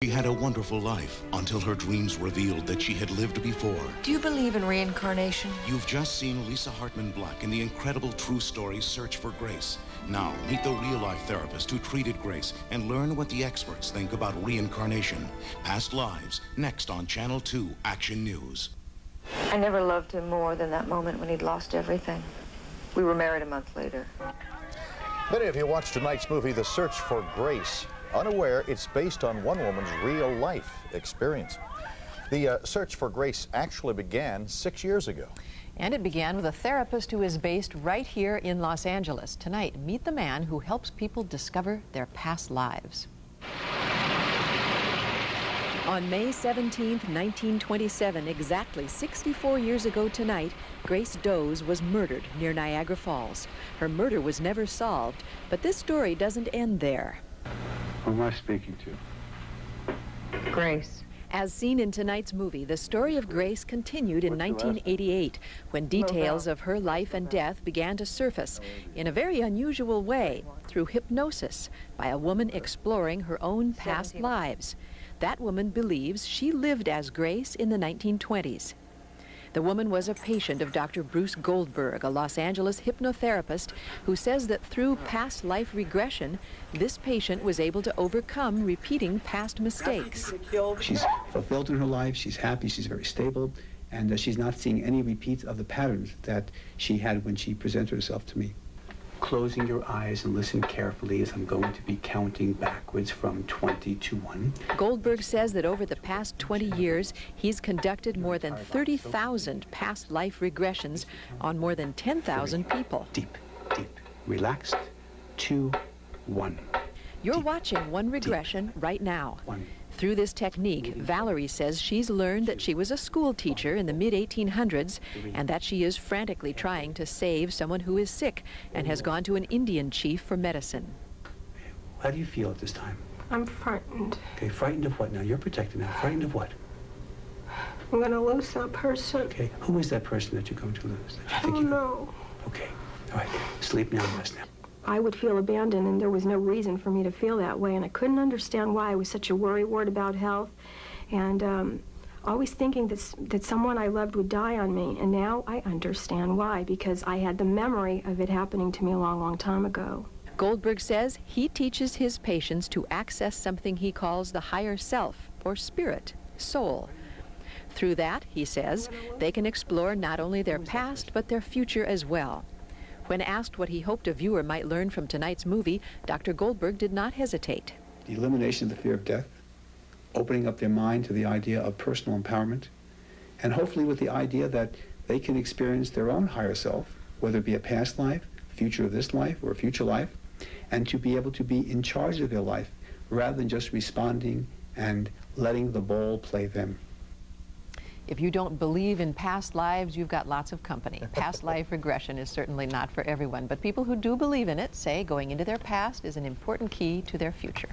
She had a wonderful life until her dreams revealed that she had lived before. Do you believe in reincarnation? You've just seen Lisa Hartman Black in the incredible true story Search for Grace. Now, meet the real-life therapist who treated Grace and learn what the experts think about reincarnation. Past Lives, next on Channel 2 Action News. I never loved him more than that moment when he'd lost everything. We were married a month later. Many of you watched tonight's movie, The Search for Grace, unaware it's based on one woman's real-life experience. The Search for Grace actually began 6 years ago. And it began with a therapist who is based right here in Los Angeles. Tonight, meet the man who helps people discover their past lives. On May 17, 1927, exactly 64 years ago tonight, Grace Doze was murdered near Niagara Falls. Her murder was never solved, but this story doesn't end there. Who am I speaking to? Grace. As seen in tonight's movie, the story of Grace continued in 1988, when details of her life and death began to surface in a very unusual way, through hypnosis, by a woman exploring her own past lives. That woman believes she lived as Grace in the 1920s. The woman was a patient of Dr. Bruce Goldberg, a Los Angeles hypnotherapist, who says that through past life regression, this patient was able to overcome repeating past mistakes. She's fulfilled in her life, she's happy, she's very stable, and she's not seeing any repeats of the patterns that she had when she presented herself to me. Closing your eyes and listen carefully as I'm going to be counting backwards from 20 to 1. Goldberg says that over the past 20 years, he's conducted more than 30,000 past life regressions on more than 10,000 people. Deep, deep, relaxed, 2, 1. You're Deep, watching one regression deep, right now. 1. Through this technique, Valerie says she's learned that she was a school teacher in the mid-1800s and that she is frantically trying to save someone who is sick and has gone to an Indian chief for medicine. How do you feel at this time? I'm frightened. Okay, frightened of what now? You're protected now. Frightened of what? I'm going to lose that person. Okay, who is that person that you're going to lose? I don't know. Okay, all right. Sleep now, rest now. I would feel abandoned, and there was no reason for me to feel that way, and I couldn't understand why I was such a worrywart about health, and always thinking that someone I loved would die on me, and now I understand why, because I had the memory of it happening to me a long, long time ago. Goldberg says he teaches his patients to access something he calls the higher self, or spirit, soul. Through that, he says, they can explore not only their past, but their future as well. When asked what he hoped a viewer might learn from tonight's movie, Dr. Goldberg did not hesitate. The elimination of the fear of death, opening up their mind to the idea of personal empowerment, and hopefully with the idea that they can experience their own higher self, whether it be a past life, future of this life, or a future life, and to be able to be in charge of their life rather than just responding and letting the ball play them. If you don't believe in past lives, you've got lots of company. Past life regression is certainly not for everyone, but people who do believe in it say going into their past is an important key to their future.